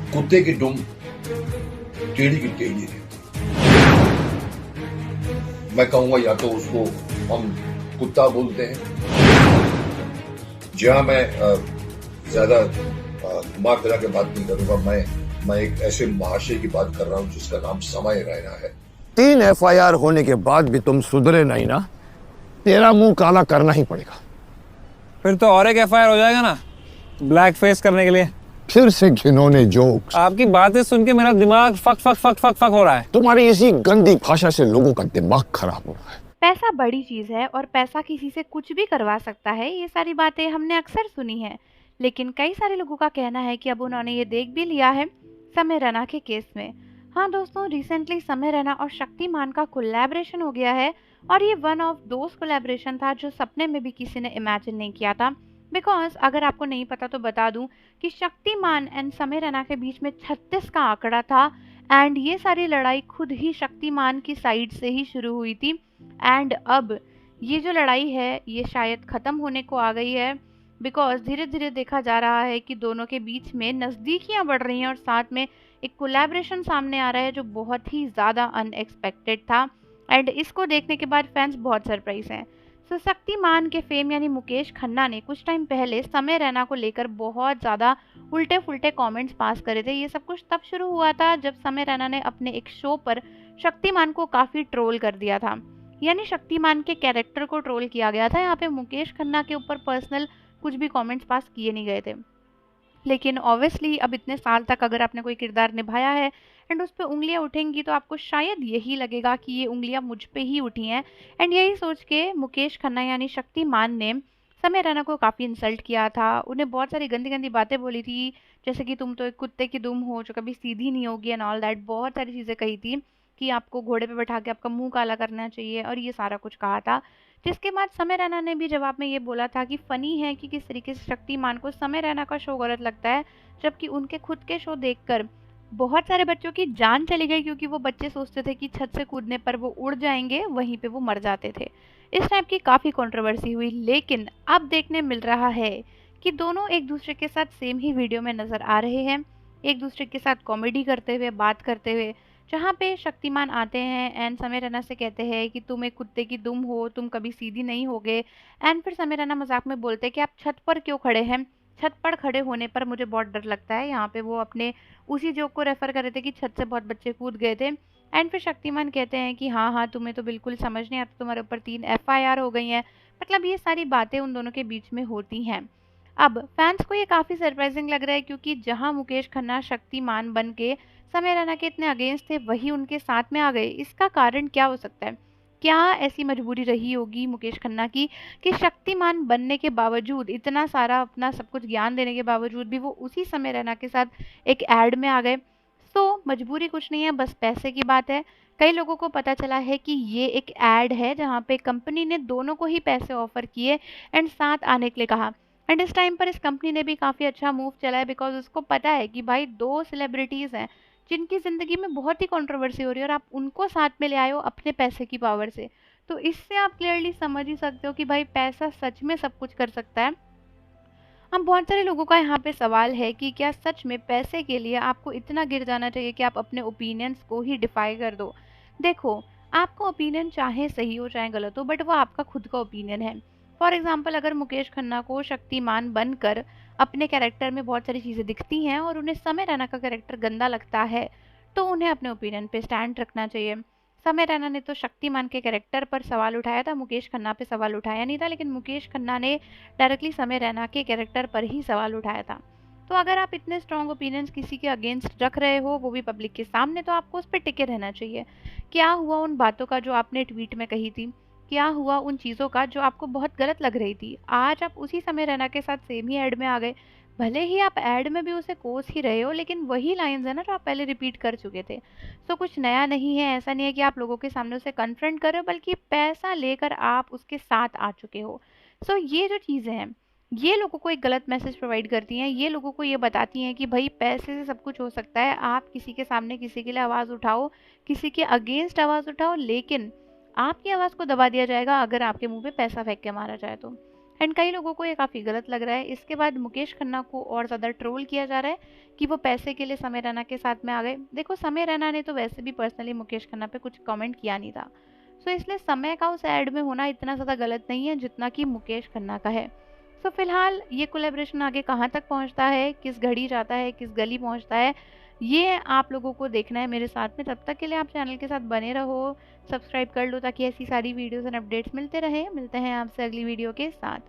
कुत्ते की दुम टेढ़ी की टेढ़ी है। मैं कहूंगा या तो उसको हम कुत्ता बोलते हैं। जहां मैं ज्यादा दिमाग लगा के बात नहीं करूंगा। मैं एक ऐसे महाशय की बात कर रहा हूं जिसका नाम समय रैना है। 3 FIR होने के बाद भी तुम सुधरे नहीं ना, तेरा मुंह काला करना ही पड़ेगा। फिर तो और एक FIR हो जाएगा ना, ब्लैक फेस करने के लिए। फिर से घिनौने जोक्स। आपकी बातें सुन के मेरा दिमाग fuck fuck fuck fuck fuck हो रहा है। तुम्हारी इसी गंदी भाषा से लोगों का दिमाग खराब हो रहा है। पैसा बड़ी चीज़ है और पैसा किसी से कुछ भी करवा सकता है, ये सारी बातें हमने अक्सर सुनी हैं। लेकिन कई सारे लोगों का कहना है कि अब उन्होंने ये देख भी लिया है समय रैना के केस में। हाँ दोस्तों, रिसेंटली समय रैना और शक्तिमान का कोलैबोरेशन हो गया है और ये वन ऑफ दोज कोलैबोरेशन था जो सपने में भी किसी ने इमेजिन नहीं किया था। बिकॉज अगर आपको नहीं पता तो बता दूं कि शक्तिमान एंड समय रैना के बीच में 36 का आंकड़ा था एंड ये सारी लड़ाई खुद ही शक्तिमान की साइड से ही शुरू हुई थी। एंड अब ये जो लड़ाई है ये शायद ख़त्म होने को आ गई है, बिकॉज धीरे धीरे देखा जा रहा है कि दोनों के बीच में नज़दीकियाँ बढ़ रही हैं और साथ में एक कोलैबोरेशन सामने आ रहा है जो बहुत ही ज़्यादा अनएक्सपेक्टेड था। एंड इसको देखने के बाद फैंस बहुत सरप्राइज हैं। सो शक्तिमान के फेम यानी मुकेश खन्ना ने कुछ टाइम पहले समय रैना को लेकर बहुत ज़्यादा उल्टे फुल्टे कमेंट्स पास करे थे। ये सब कुछ तब शुरू हुआ था जब समय रैना ने अपने एक शो पर शक्तिमान को काफ़ी ट्रोल कर दिया था, यानी शक्तिमान के कैरेक्टर को ट्रोल किया गया था। यहाँ पे मुकेश खन्ना के ऊपर पर्सनल कुछ भी कमेंट्स पास किए नहीं गए थे। लेकिन ऑब्वियसली अब इतने साल तक अगर आपने कोई किरदार निभाया है एंड उस पर उंगलियां उठेंगी तो आपको शायद यही लगेगा कि ये उंगलियां मुझ पे ही उठी हैं। एंड यही सोच के मुकेश खन्ना यानी शक्तिमान ने समय रैना को काफ़ी इंसल्ट किया था, उन्हें बहुत सारी गंदी गंदी बातें बोली थी, जैसे कि तुम तो एक कुत्ते की दुम हो जो कभी सीधी नहीं होगी एंड ऑल दैट। बहुत सारी चीज़ें कही थी कि आपको घोड़े पे बैठा के आपका मुंह काला करना चाहिए और ये सारा कुछ कहा था। जिसके बाद समय रैना ने भी जवाब में ये बोला था कि फ़नी है कि किस तरीके से शक्तिमान को समय रैना का शो गलत लगता है, जबकि उनके खुद के शो देखकर बहुत सारे बच्चों की जान चली गई, क्योंकि वो बच्चे सोचते थे कि छत से कूदने पर वो उड़ जाएंगे, वहीं पे वो मर जाते थे। इस टाइप की काफ़ी कंट्रोवर्सी हुई। लेकिन अब देखने मिल रहा है कि दोनों एक दूसरे के साथ सेम ही वीडियो में नज़र आ रहे हैं, एक दूसरे के साथ कॉमेडी करते हुए, बात करते हुए, जहाँ पे शक्तिमान आते हैं एंड समय रैना से कहते हैं कि तुम एक कुत्ते की दुम हो, तुम कभी सीधी नहीं होगे। एंड फिर समय रैना मजाक में बोलते हैं कि आप छत पर क्यों खड़े हैं, छत पर खड़े होने पर मुझे बहुत डर लगता है। यहाँ पे वो अपने उसी जोक को रेफर कर रहे थे कि छत से बहुत बच्चे कूद गए थे। एंड फिर शक्तिमान कहते हैं कि हाँ हाँ तुम्हें तो बिल्कुल समझ नहीं आता, तुम्हारे ऊपर 3 FIR हो गई हैं। मतलब ये सारी बातें उन दोनों के बीच में होती हैं। अब फैंस को ये काफ़ी सरप्राइजिंग लग रहा है, क्योंकि जहाँ मुकेश खन्ना शक्तिमान बन के समय रैना के इतने अगेंस्ट थे वही उनके साथ में आ गए। इसका कारण क्या हो सकता है? क्या ऐसी मजबूरी रही होगी मुकेश खन्ना की कि शक्तिमान बनने के बावजूद, इतना सारा अपना सब कुछ ज्ञान देने के बावजूद भी वो उसी समय रैना के साथ एक ऐड में आ गए? सो मजबूरी कुछ नहीं है, बस पैसे की बात है। कई लोगों को पता चला है कि ये एक ऐड है जहाँ पे कंपनी ने दोनों को ही पैसे ऑफर किए एंड साथ आने के लिए कहा। एंड इस टाइम पर इस कंपनी ने भी काफ़ी अच्छा मूव चला है, बिकॉज उसको पता है कि भाई 2 सेलिब्रिटीज़ हैं जिनकी ज़िंदगी में बहुत ही कंट्रोवर्सी हो रही है और आप उनको साथ में ले आए हो अपने पैसे की पावर से। तो इससे आप क्लियरली समझ ही सकते हो कि भाई पैसा सच में सब कुछ कर सकता है। हम बहुत सारे लोगों का यहाँ पे सवाल है कि क्या सच में पैसे के लिए आपको इतना गिर जाना चाहिए कि आप अपने ओपिनियंस को ही डिफाई कर दो? देखो, आपका ओपिनियन चाहे सही हो चाहे गलत हो, बट वो आपका खुद का ओपिनियन है। फॉर एग्जाम्पल, अगर मुकेश खन्ना को शक्तिमान बनकर अपने कैरेक्टर में बहुत सारी चीज़ें दिखती हैं और उन्हें समय रैना का कैरेक्टर गंदा लगता है, तो उन्हें अपने ओपिनियन पे स्टैंड रखना चाहिए। समय रैना ने तो शक्तिमान के कैरेक्टर पर सवाल उठाया था, मुकेश खन्ना पे सवाल उठाया नहीं था, लेकिन मुकेश खन्ना ने डायरेक्टली समय रैना के कैरेक्टर पर ही सवाल उठाया था। तो अगर आप इतने स्ट्रॉन्ग ओपिनियंस किसी के अगेंस्ट रख रहे हो, वो भी पब्लिक के सामने, तो आपको उस पर टिके रहना चाहिए। क्या हुआ उन बातों का जो आपने ट्वीट में कही थी? क्या हुआ उन चीज़ों का जो आपको बहुत गलत लग रही थी? आज आप उसी समय रैना के साथ सेम ही ऐड में आ गए। भले ही आप ऐड में भी उसे कोस ही रहे हो, लेकिन वही लाइंस है ना जो आप पहले रिपीट कर चुके थे। सो कुछ नया नहीं है, ऐसा नहीं है कि आप लोगों के सामने उसे कन्फ्रंट कर रहे हो, बल्कि पैसा लेकर आप उसके साथ आ चुके हो। सो ये जो चीज़ें हैं, ये लोगों को एक गलत मैसेज प्रोवाइड करती हैं। ये लोगों को ये बताती हैं कि भाई पैसे से सब कुछ हो सकता है। आप किसी के सामने किसी के लिए आवाज़ उठाओ, किसी के अगेंस्ट आवाज़ उठाओ, लेकिन आपकी आवाज़ को दबा दिया जाएगा अगर आपके मुंह पे पैसा फेंक के मारा जाए तो। एंड कई लोगों को ये काफ़ी गलत लग रहा है। इसके बाद मुकेश खन्ना को और ज़्यादा ट्रोल किया जा रहा है कि वो पैसे के लिए समय रैना के साथ में आ गए। देखो, समय रैना ने तो वैसे भी पर्सनली मुकेश खन्ना पे कुछ कमेंट किया नहीं था, सो इसलिए समय का उस ऐड में होना इतना ज़्यादा गलत नहीं है जितना कि मुकेश खन्ना का है। सो फिलहाल ये कोलैबोरेशन आगे कहाँ तक पहुँचता है, किस घड़ी जाता है, किस गली पहुँचता है, ये आप लोगों को देखना है मेरे साथ में। तब तक के लिए आप चैनल के साथ बने रहो, सब्सक्राइब कर लो ताकि ऐसी सारी वीडियोस एंड अपडेट्स मिलते रहें। मिलते हैं आपसे अगली वीडियो के साथ।